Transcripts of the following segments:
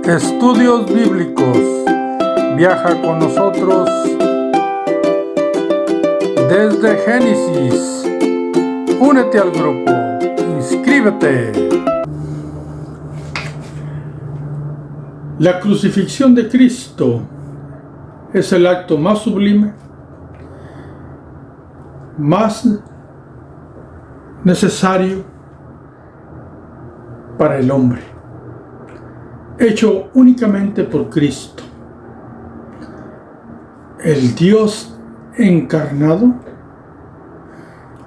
Estudios Bíblicos. Viaja con nosotros desde Génesis. Únete al grupo. Inscríbete. La crucifixión de Cristo es el acto más sublime, más necesario para el hombre, hecho únicamente por Cristo, el Dios encarnado.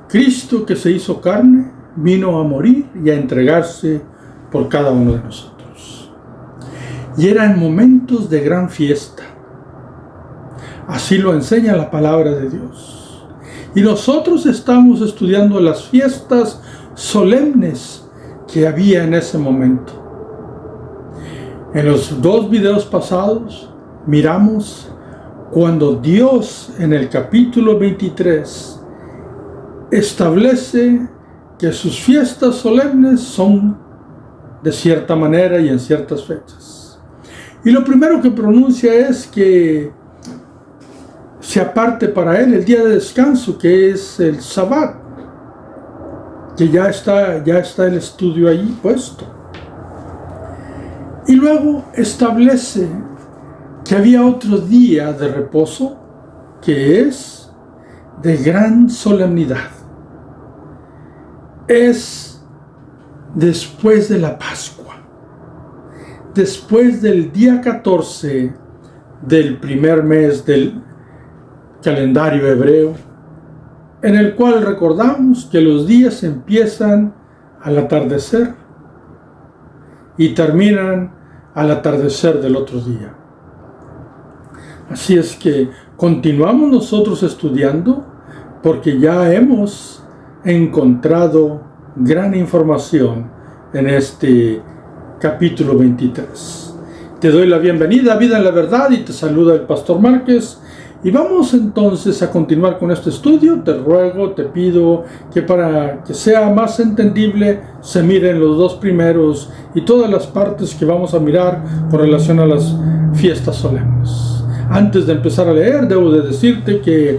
Cristo que se hizo carne, vino a morir y a entregarse por cada uno de nosotros. Y eran momentos de gran fiesta. Así lo enseña la palabra de Dios. Y nosotros estamos estudiando las fiestas solemnes que había en ese momento. En los dos videos pasados miramos cuando Dios en el capítulo 23 establece que sus fiestas solemnes son de cierta manera y en ciertas fechas. Y lo primero que pronuncia es que se aparte para él el día de descanso, que es el Sabbat, que ya está el estudio ahí puesto. Y luego establece que había otro día de reposo que es de gran solemnidad. Es después de la Pascua, después del día 14 del primer mes del calendario hebreo, en el cual recordamos que los días empiezan al atardecer y terminan al atardecer del otro día. Así es que continuamos nosotros estudiando porque ya hemos encontrado gran información en este capítulo 23. Te doy la bienvenida a Vida en la Verdad y te saluda el Pastor Márquez. Y vamos entonces a continuar con este estudio. Te ruego, te pido que para que sea más entendible se miren los dos primeros y todas las partes que vamos a mirar con relación a las fiestas solemnes. Antes de empezar a leer, debo de decirte que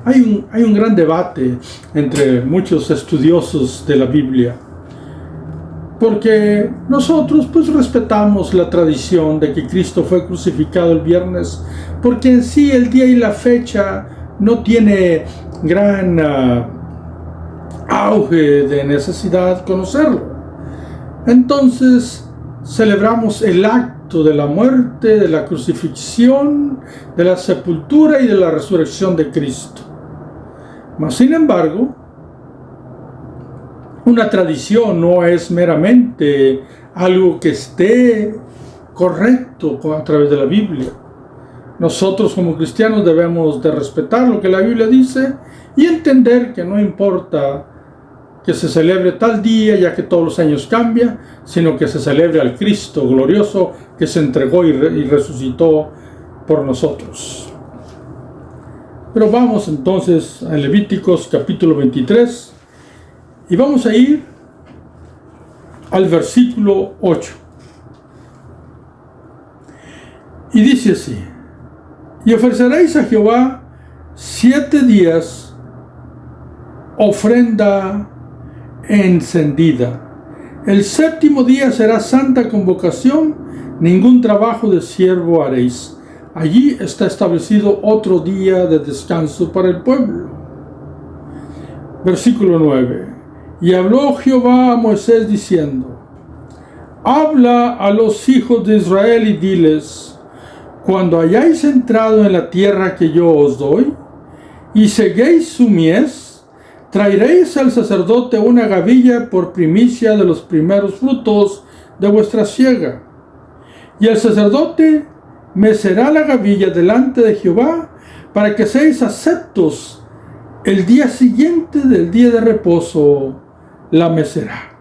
hay un gran debate entre muchos estudiosos de la Biblia, porque nosotros pues respetamos la tradición de que Cristo fue crucificado el viernes, porque en sí el día y la fecha no tiene gran auge de necesidad conocerlo. Entonces celebramos el acto de la muerte, de la crucifixión, de la sepultura y de la resurrección de Cristo. Mas sin embargo, una tradición no es meramente algo que esté correcto a través de la Biblia. Nosotros como cristianos debemos de respetar lo que la Biblia dice y entender que no importa que se celebre tal día, ya que todos los años cambia, sino que se celebre al Cristo glorioso que se entregó y resucitó por nosotros. Pero vamos entonces a Levíticos capítulo 23 y vamos a ir al versículo 8. Y dice así: y ofreceréis a Jehová 7 días ofrenda encendida. El séptimo día será santa convocación, ningún trabajo de siervo haréis. Allí está establecido otro día de descanso para el pueblo. Versículo 9. Y habló Jehová a Moisés diciendo: habla a los hijos de Israel y diles: cuando hayáis entrado en la tierra que yo os doy, y seguéis su mies, traeréis al sacerdote una gavilla por primicia de los primeros frutos de vuestra siega. Y el sacerdote mecerá la gavilla delante de Jehová, para que seáis aceptos. El día siguiente del día de reposo la mecerá.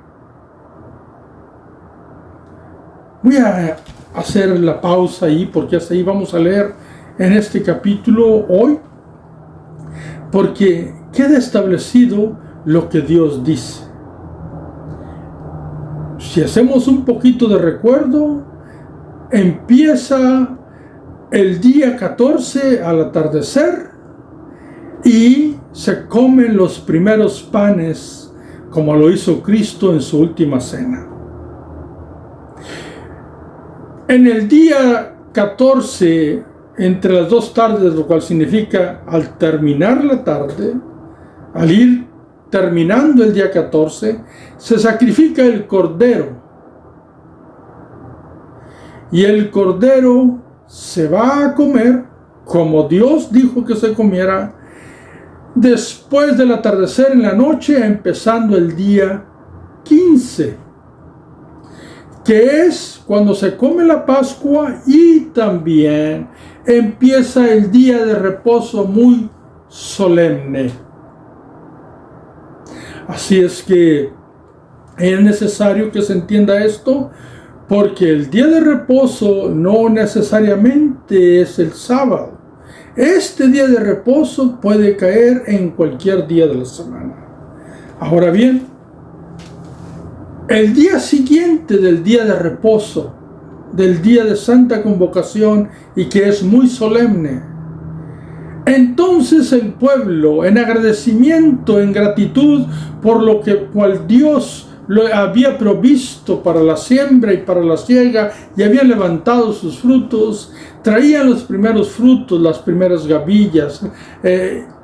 Voy a hacer la pausa ahí, porque hasta ahí vamos a leer en este capítulo hoy, porque queda establecido lo que Dios dice. Si hacemos un poquito de recuerdo, empieza el día 14 al atardecer y se comen los primeros panes como lo hizo Cristo en su última cena. En el día 14, entre las dos tardes, lo cual significa al terminar la tarde, al ir terminando el día 14, se sacrifica el cordero. Y el cordero se va a comer como Dios dijo que se comiera después del atardecer en la noche, empezando el día 15, que es cuando se come la Pascua, y también empieza el día de reposo muy solemne. Así es que es necesario que se entienda esto, porque el día de reposo no necesariamente es el sábado. Este día de reposo puede caer en cualquier día de la semana. Ahora bien, el día siguiente del día de reposo, del día de Santa Convocación, y que es muy solemne, entonces el pueblo, en agradecimiento, en gratitud por lo que cual Dios lo había provisto para la siembra y para la siega, y había levantado sus frutos, traían los primeros frutos, las primeras gavillas,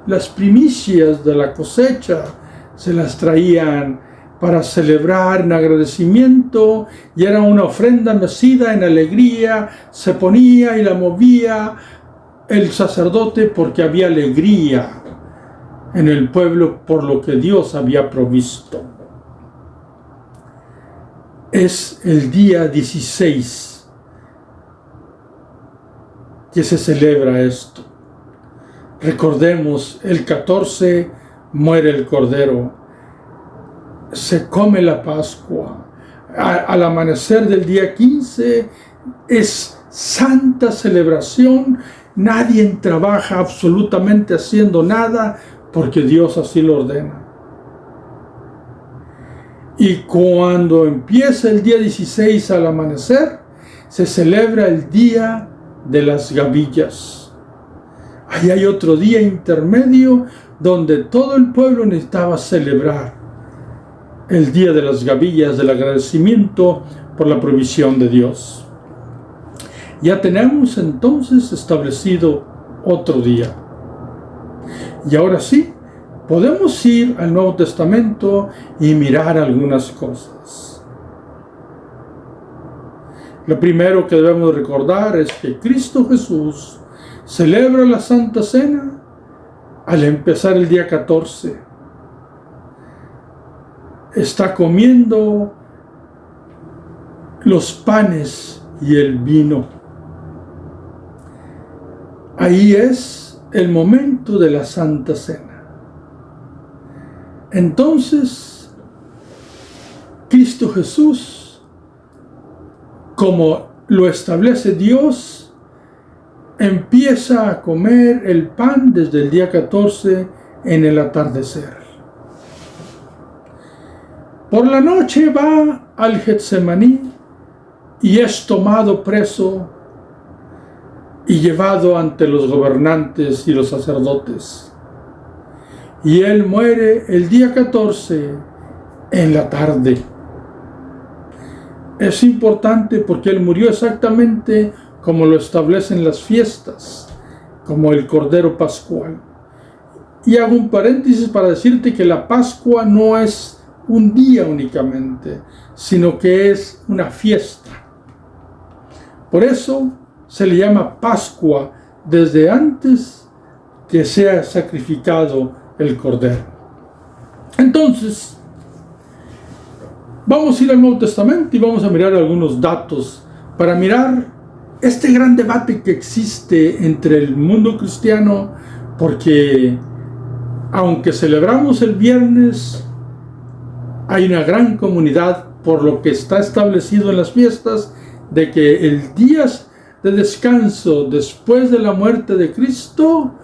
las primicias de la cosecha, se las traían para celebrar en agradecimiento, y era una ofrenda mecida en alegría, se ponía y la movía el sacerdote porque había alegría en el pueblo por lo que Dios había provisto. Es el día 16 que se celebra esto. Recordemos, el 14 muere el Cordero, se come la Pascua. Al amanecer del día 15 es santa celebración, nadie trabaja absolutamente haciendo nada porque Dios así lo ordena. Y cuando empieza el día 16 al amanecer, se celebra el día de las gavillas. Ahí hay otro día intermedio donde todo el pueblo necesitaba celebrar el día de las gavillas, del agradecimiento por la provisión de Dios. Ya tenemos entonces establecido otro día. Y ahora sí, podemos ir al Nuevo Testamento y mirar algunas cosas. Lo primero que debemos recordar es que Cristo Jesús celebra la Santa Cena al empezar el día 14. Está comiendo los panes y el vino. Ahí es el momento de la Santa Cena. Entonces, Cristo Jesús, como lo establece Dios, empieza a comer el pan desde el día 14 en el atardecer. Por la noche va al Getsemaní y es tomado preso y llevado ante los gobernantes y los sacerdotes. Y él muere el día 14 en la tarde. Es importante porque él murió exactamente como lo establecen las fiestas, como el Cordero Pascual. Y hago un paréntesis para decirte que la Pascua no es un día únicamente, sino que es una fiesta. Por eso se le llama Pascua desde antes que sea sacrificado el Cordero. Entonces, vamos a ir al Nuevo Testamento y vamos a mirar algunos datos para mirar este gran debate que existe entre el mundo cristiano, porque aunque celebramos el viernes, hay una gran comunidad por lo que está establecido en las fiestas de que el día de descanso después de la muerte de Cristo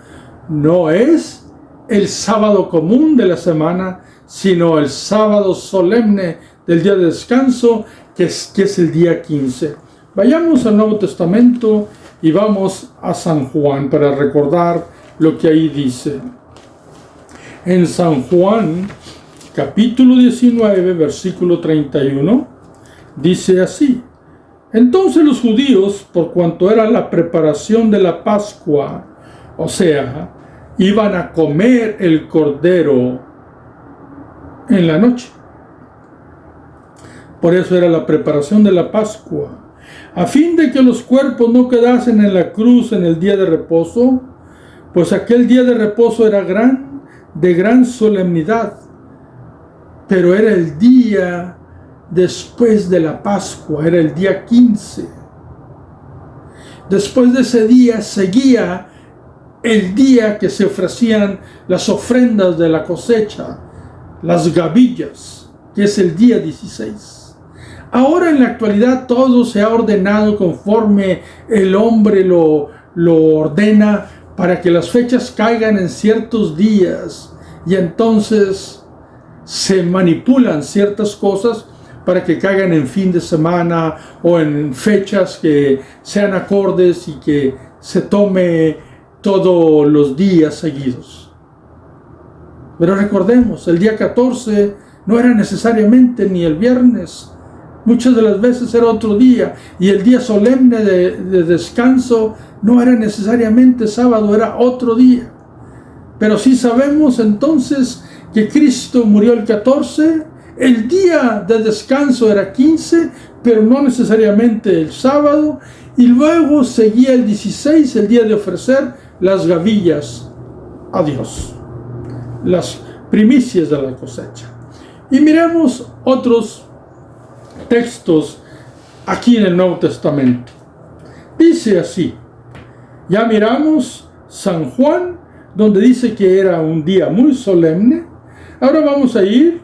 no es el sábado común de la semana, sino el sábado solemne del día de descanso, que es el día 15. Vayamos al Nuevo Testamento y vamos a San Juan para recordar lo que ahí dice. En San Juan, capítulo 19, versículo 31, dice así: entonces los judíos, por cuanto era la preparación de la Pascua, o sea, iban a comer el cordero en la noche. Por eso era la preparación de la Pascua, a fin de que los cuerpos no quedasen en la cruz en el día de reposo, pues aquel día de reposo era de gran solemnidad, pero era el día después de la Pascua, era el día 15. Después de ese día seguía el día que se ofrecían las ofrendas de la cosecha, las gavillas, que es el día 16. Ahora en la actualidad todo se ha ordenado conforme el hombre lo ordena, para que las fechas caigan en ciertos días, y entonces se manipulan ciertas cosas para que caigan en fin de semana o en fechas que sean acordes y que se tome todos los días seguidos. Pero recordemos, el día 14 no era necesariamente ni el viernes, muchas de las veces era otro día, y el día solemne de descanso no era necesariamente sábado, era otro día. Pero sí sabemos entonces que Cristo murió el 14, el día de descanso era 15, pero no necesariamente el sábado, y luego seguía el 16, el día de ofrecer las gavillas a Dios, las primicias de la cosecha. Y miremos otros textos aquí en el Nuevo Testamento. Dice así, ya miramos San Juan, donde dice que era un día muy solemne. Ahora vamos a ir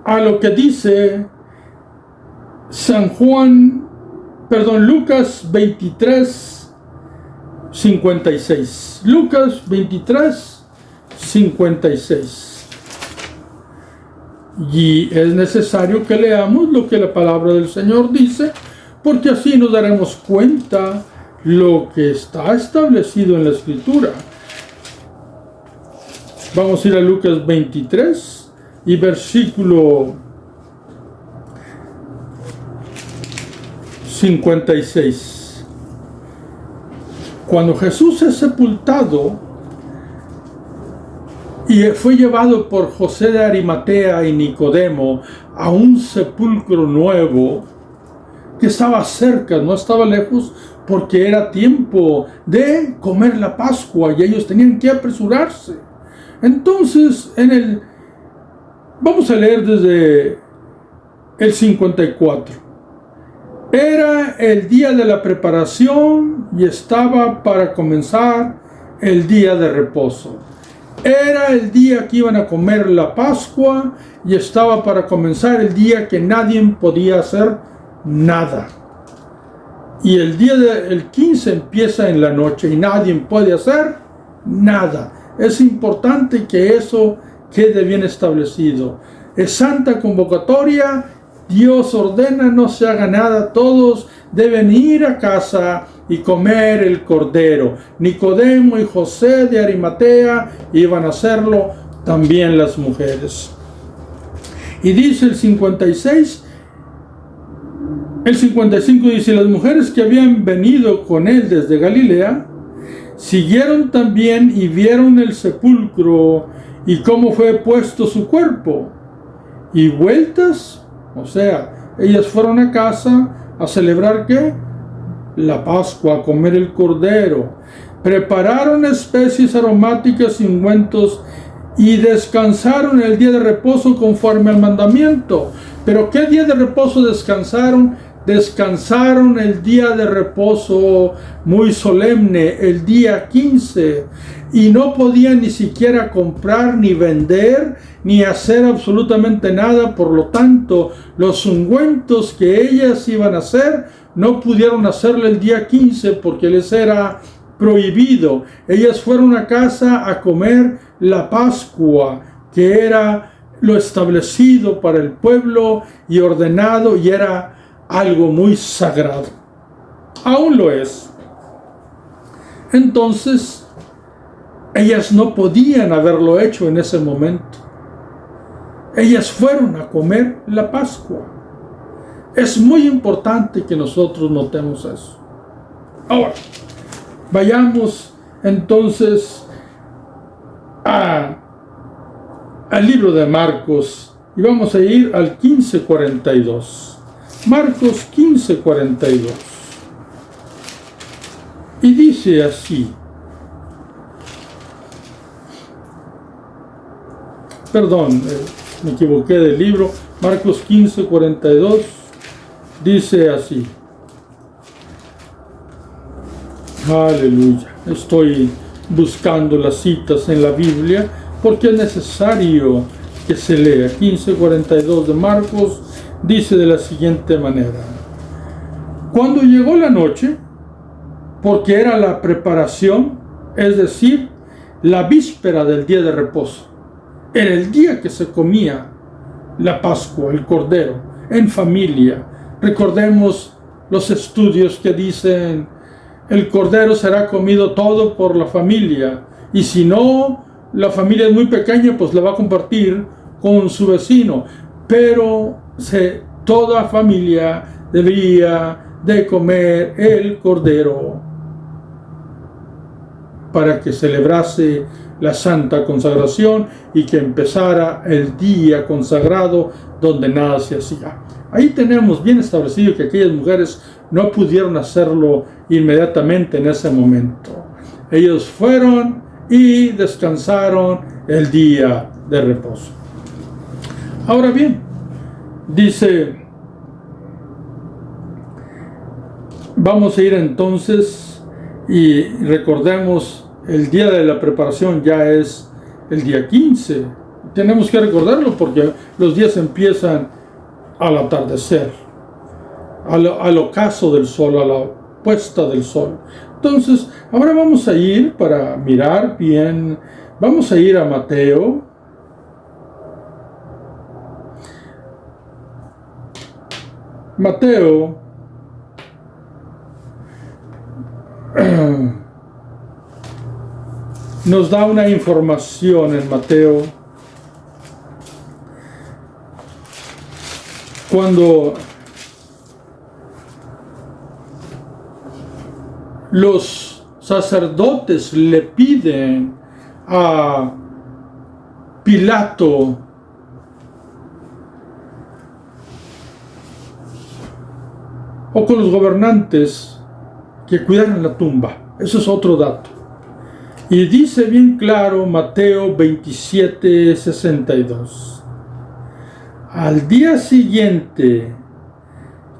a lo que dice Lucas 23, 56. Lucas 23, 56. Y es necesario que leamos lo que la palabra del Señor dice, porque así nos daremos cuenta lo que está establecido en la Escritura. Vamos a ir a Lucas 23 y versículo 56. Cuando Jesús es sepultado y fue llevado por José de Arimatea y Nicodemo a un sepulcro nuevo que estaba cerca, no estaba lejos, porque era tiempo de comer la Pascua y ellos tenían que apresurarse. Entonces, vamos a leer desde el 54. Era el día de la preparación y estaba para comenzar el día de reposo. Era el día que iban a comer la Pascua y estaba para comenzar el día que nadie podía hacer nada. Y el día del 15 empieza en la noche y nadie puede hacer nada. Es importante que eso quede bien establecido. Es santa convocatoria. Dios ordena, no se haga nada. Todos deben ir a casa y comer el cordero. Nicodemo y José de Arimatea iban a hacerlo, también las mujeres. Y dice el 56, el 55 dice: las mujeres que habían venido con él desde Galilea siguieron también y vieron el sepulcro y cómo fue puesto su cuerpo. Y vueltas, o sea, ellas fueron a casa a celebrar ¿qué? La Pascua, a comer el cordero. Prepararon especies aromáticas y ungüentos y descansaron el día de reposo conforme al mandamiento. ¿Pero qué día de reposo descansaron? Descansaron el día de reposo muy solemne, el día 15, y no podían ni siquiera comprar, ni vender, ni hacer absolutamente nada. Por lo tanto, los ungüentos que ellas iban a hacer, no pudieron hacerlo el día 15 porque les era prohibido. Ellas fueron a casa a comer la Pascua, que era lo establecido para el pueblo y ordenado, y era algo muy sagrado. Aún lo es. Entonces, ellas no podían haberlo hecho en ese momento. Ellas fueron a comer la Pascua. Es muy importante que nosotros notemos eso. Ahora, vayamos entonces al libro de Marcos y vamos a ir al 15:42. Marcos 15:42. Y dice así. Perdón, me equivoqué del libro. Marcos 15:42 dice así. Aleluya. Estoy buscando las citas en la Biblia porque es necesario que se lea. 15:42 de Marcos dice de la siguiente manera. Cuando llegó la noche, porque era la preparación, es decir, la víspera del día de reposo, era el día que se comía la Pascua, el Cordero, en familia. Recordemos los estudios que dicen, el Cordero será comido todo por la familia, y si no, la familia es muy pequeña, pues la va a compartir con su vecino, pero toda familia debía de comer el Cordero para que celebrase la santa consagración y que empezara el día consagrado donde nada se hacía. Ahí tenemos bien establecido que aquellas mujeres no pudieron hacerlo inmediatamente en ese momento. Ellos fueron y descansaron el día de reposo. Ahora bien, dice, vamos a ir entonces y recordemos, el día de la preparación ya es el día 15. Tenemos que recordarlo porque los días empiezan al atardecer, al ocaso del sol, a la puesta del sol. Entonces, ahora vamos a ir para mirar bien, vamos a ir a Mateo. Mateo nos da una información en Mateo cuando los sacerdotes le piden a Pilato o con los gobernantes que cuidaran la tumba. Eso es otro dato. Y dice bien claro Mateo 27:62. Al día siguiente,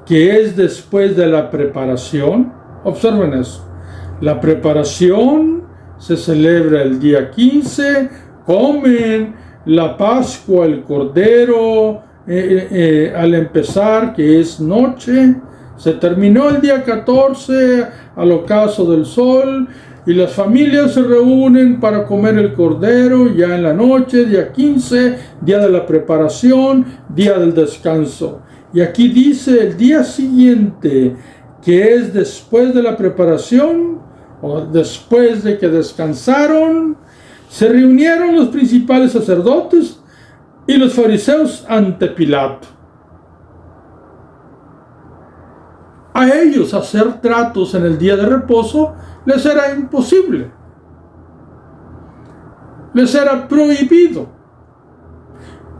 que es después de la preparación, observen eso, la preparación se celebra el día 15, comen la Pascua, el Cordero, al empezar, que es noche, se terminó el día 14, al ocaso del sol, y las familias se reúnen para comer el Cordero ya en la noche, día 15, día de la preparación, día del descanso. Y aquí dice el día siguiente, que es después de la preparación, o después de que descansaron, se reunieron los principales sacerdotes y los fariseos ante Pilato. A ellos hacer tratos en el día de reposo les era imposible. Les era prohibido.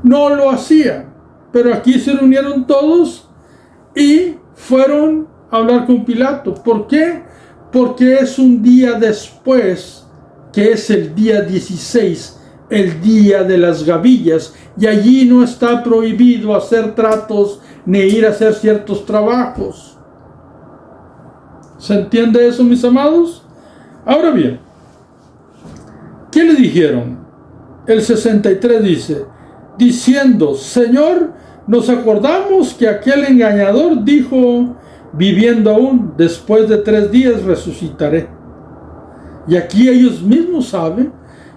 No lo hacían. Pero aquí se reunieron todos y fueron a hablar con Pilato. ¿Por qué? Porque es un día después, que es el día 16, el día de las gavillas, y allí no está prohibido hacer tratos ni ir a hacer ciertos trabajos. ¿Se entiende eso, mis amados? Ahora bien, ¿qué le dijeron? El 63 dice, diciendo, Señor, nos acordamos que aquel engañador dijo, viviendo aún, después de 3 días resucitaré. Y aquí ellos mismos saben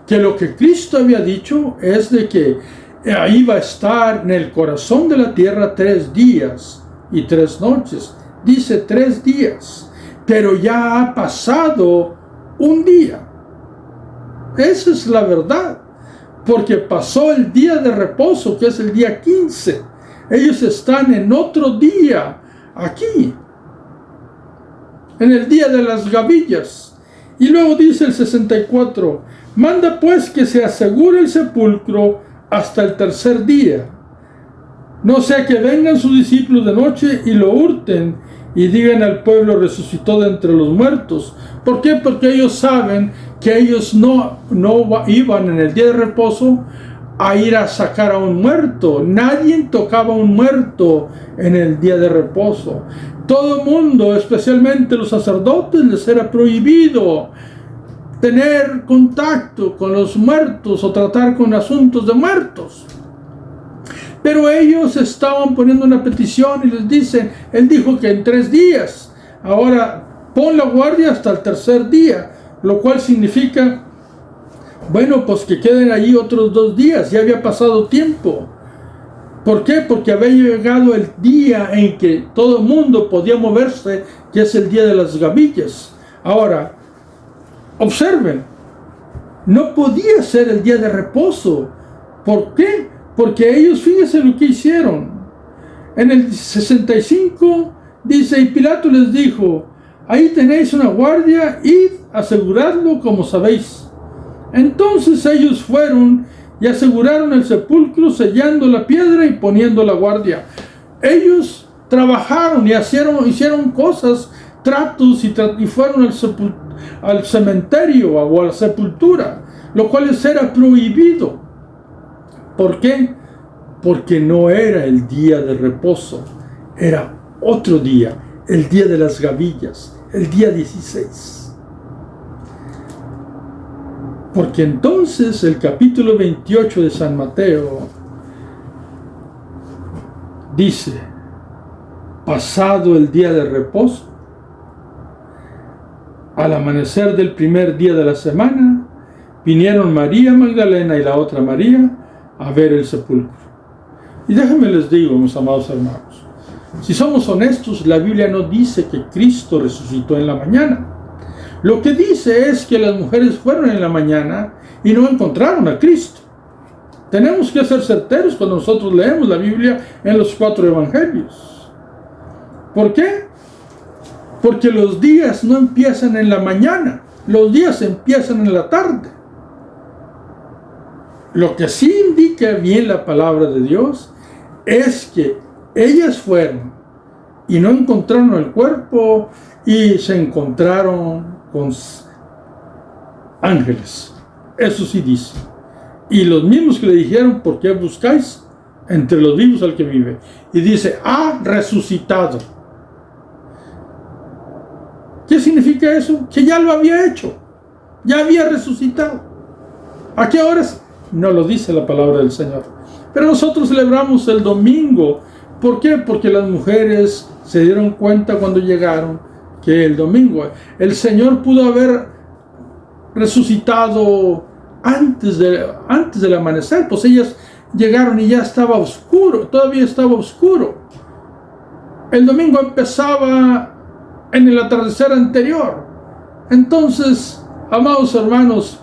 que lo que Cristo había dicho es de que ahí va a estar en el corazón de la tierra 3 días y 3 noches. Dice 3 días, pero ya ha pasado un día. Esa es la verdad, porque pasó el día de reposo, que es el día 15. Ellos están en otro día aquí, en el día de las gavillas. Y luego dice el 64, manda pues que se asegure el sepulcro hasta el 3er día, no sea que vengan sus discípulos de noche y lo hurten y digan al pueblo: resucitó de entre los muertos. ¿Por qué? Porque ellos saben que ellos no iban en el día de reposo a ir a sacar a un muerto. Nadie tocaba a un muerto en el día de reposo. Todo el mundo, especialmente los sacerdotes, les era prohibido tener contacto con los muertos o tratar con asuntos de muertos. Pero ellos estaban poniendo una petición y les dicen: él dijo que en 3 días, ahora pon la guardia hasta el 3er día, lo cual significa, bueno, pues que queden allí otros 2 días, ya había pasado tiempo. ¿Por qué? Porque había llegado el día en que todo el mundo podía moverse, que es el día de las gavillas. Ahora, observen, no podía ser el día de reposo. ¿Por qué? Porque ellos, fíjense lo que hicieron. En el 65 dice: y Pilato les dijo: ahí tenéis una guardia, id, aseguradlo como sabéis. Entonces ellos fueron y aseguraron el sepulcro, sellando la piedra y poniendo la guardia. Ellos trabajaron y hicieron cosas, tratos, y fueron al cementerio o a la sepultura, lo cual les era prohibido. ¿Por qué? Porque no era el día de reposo, era otro día, el día de las gavillas, el día 16. Porque entonces el capítulo 28 de San Mateo dice: pasado el día de reposo, al amanecer del primer día de la semana, vinieron María Magdalena y la otra María a ver el sepulcro. Y déjenme les digo, mis amados hermanos, si somos honestos, la Biblia no dice que Cristo resucitó en la mañana. Lo que dice es que las mujeres fueron en la mañana y no encontraron a Cristo. Tenemos que ser certeros cuando nosotros leemos la Biblia en los 4 evangelios. ¿Por qué? Porque los días no empiezan en la mañana, los días empiezan en la tarde. Lo que sí indica bien la palabra de Dios es que ellas fueron y no encontraron el cuerpo y se encontraron con ángeles. Eso sí dice. Y los mismos que le dijeron: ¿por qué buscáis entre los vivos al que vive? Y dice: ha resucitado. ¿Qué significa eso? Que ya lo había hecho, ya había resucitado. ¿A qué horas? No lo dice la palabra del Señor. Pero nosotros celebramos el domingo. ¿Por qué? Porque las mujeres se dieron cuenta cuando llegaron que el domingo el Señor pudo haber resucitado antes del amanecer. Pues ellas llegaron y ya estaba oscuro, todavía estaba oscuro. El domingo empezaba en el atardecer anterior. Entonces, amados hermanos,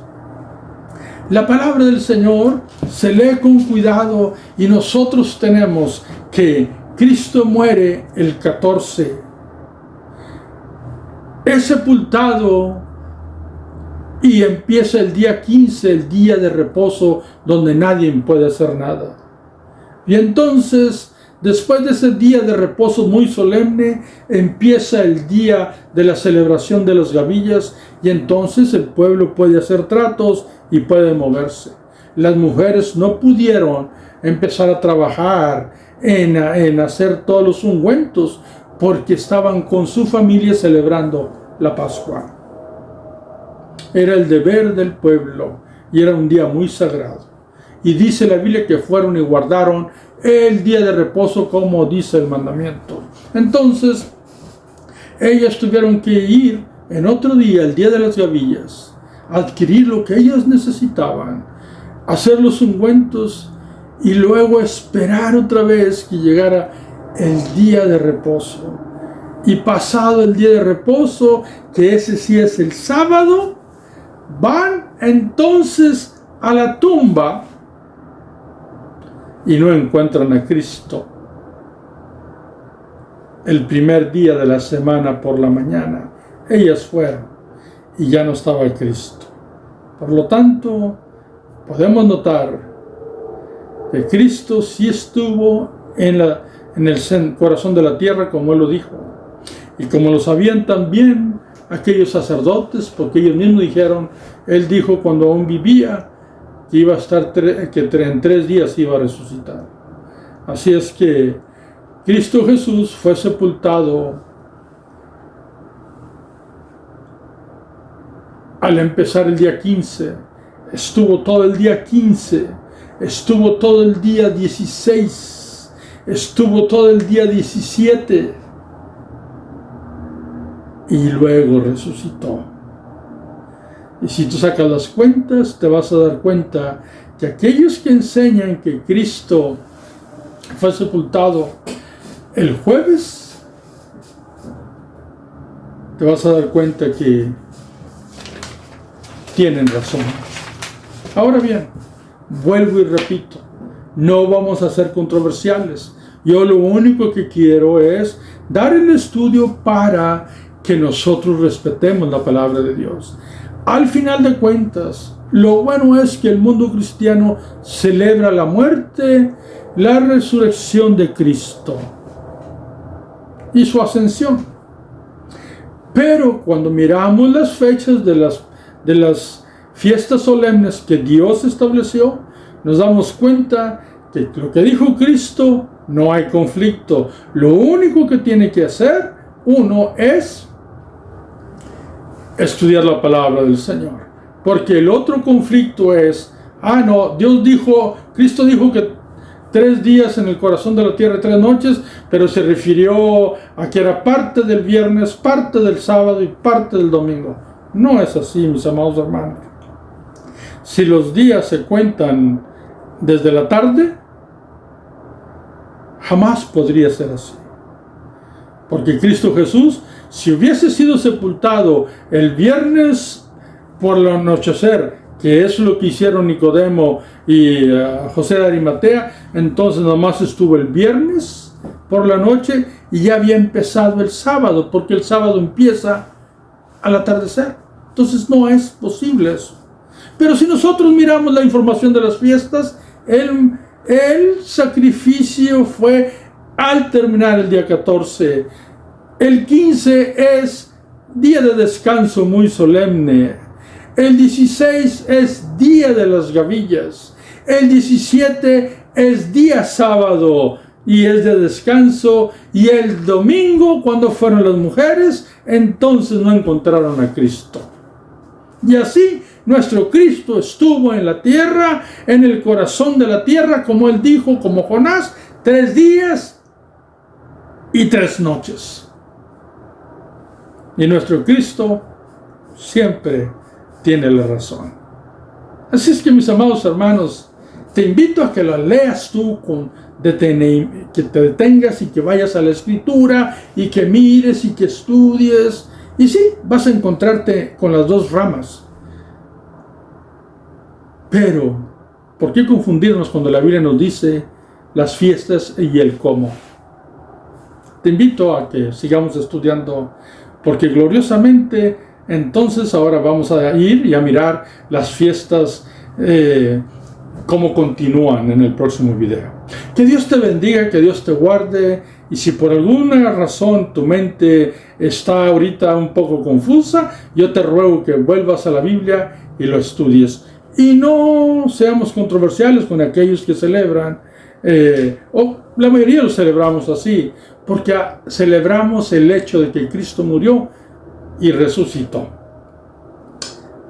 la palabra del Señor se lee con cuidado y nosotros tenemos que Cristo muere el 14. Es sepultado y empieza el día 15, el día de reposo, donde nadie puede hacer nada. Y entonces, después de ese día de reposo muy solemne, empieza el día de la celebración de las gavillas, y entonces el pueblo puede hacer tratos y puede moverse. Las mujeres no pudieron empezar a trabajar en hacer todos los ungüentos, porque estaban con su familia celebrando la Pascua. Era el deber del pueblo y era un día muy sagrado. Y dice la Biblia que fueron y guardaron el día de reposo como dice el mandamiento. Entonces, ellas tuvieron que ir en otro día, el día de las gavillas, a adquirir lo que ellas necesitaban, hacer los ungüentos y luego esperar otra vez que llegara el día de reposo. Y pasado el día de reposo, que ese sí es el sábado, van entonces a la tumba y no encuentran a Cristo. El primer día de la semana por la mañana, ellas fueron y ya no estaba Cristo. Por lo tanto, podemos notar que Cristo sí estuvo en el corazón de la tierra, como Él lo dijo. Y como lo sabían también aquellos sacerdotes, porque ellos mismos dijeron, Él dijo cuando aún vivía, que iba a estar en 3 días iba a resucitar. Así es que Cristo Jesús fue sepultado al empezar el día 15, estuvo todo el día 15, estuvo todo el día 16, estuvo todo el día 17 y luego resucitó. Y si tú sacas las cuentas, te vas a dar cuenta que aquellos que enseñan que Cristo fue sepultado el jueves, te vas a dar cuenta que tienen razón. Ahora bien, vuelvo y repito, no vamos a ser controversiales. Yo lo único que quiero es dar el estudio para que nosotros respetemos la palabra de Dios. Al final de cuentas, lo bueno es que el mundo cristiano celebra la muerte, la resurrección de Cristo y su ascensión. Pero cuando miramos las fechas de las fiestas solemnes que Dios estableció, nos damos cuenta que lo que dijo Cristo, no hay conflicto. Lo único que tiene que hacer uno es estudiar la palabra del Señor. Porque el otro conflicto es, no, Cristo dijo que 3 días en el corazón de la tierra y 3 noches, pero se refirió a que era parte del viernes, parte del sábado y parte del domingo. No es así, mis amados hermanos. Si los días se cuentan desde la tarde, jamás podría ser así. Porque Cristo Jesús, si hubiese sido sepultado el viernes por el anochecer, que es lo que hicieron Nicodemo y José de Arimatea, entonces nomás estuvo el viernes por la noche y ya había empezado el sábado, porque el sábado empieza al atardecer. Entonces no es posible eso. Pero si nosotros miramos la información de las fiestas, el sacrificio fue al terminar el día 14. El 15 es día de descanso muy solemne. El 16 es día de las gavillas. El 17 es día sábado y es de descanso. Y el domingo, cuando fueron las mujeres, entonces no encontraron a Cristo. Y así nuestro Cristo estuvo en la tierra, en el corazón de la tierra, como Él dijo, como Jonás, 3 días y 3 noches. Y nuestro Cristo siempre tiene la razón. Así es que, mis amados hermanos, te invito a que la leas tú, que te detengas y que vayas a la Escritura y que mires y que estudies. Y sí, vas a encontrarte con las 2 ramas. Pero, ¿por qué confundirnos cuando la Biblia nos dice las fiestas y el cómo? Te invito a que sigamos estudiando, porque gloriosamente entonces ahora vamos a ir y a mirar las fiestas, cómo continúan en el próximo video. Que Dios te bendiga, que Dios te guarde. Y si por alguna razón tu mente está ahorita un poco confusa, yo te ruego que vuelvas a la Biblia y lo estudies. Y no seamos controversiales con aquellos que celebran, o la mayoría lo celebramos así, porque celebramos el hecho de que Cristo murió y resucitó.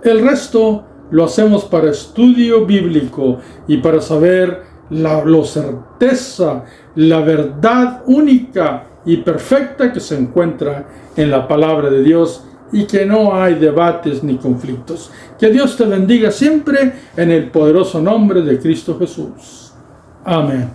El resto lo hacemos para estudio bíblico y para saber la certeza, la verdad única y perfecta que se encuentra en la palabra de Dios, y que no hay debates ni conflictos. Que Dios te bendiga siempre en el poderoso nombre de Cristo Jesús. Amén.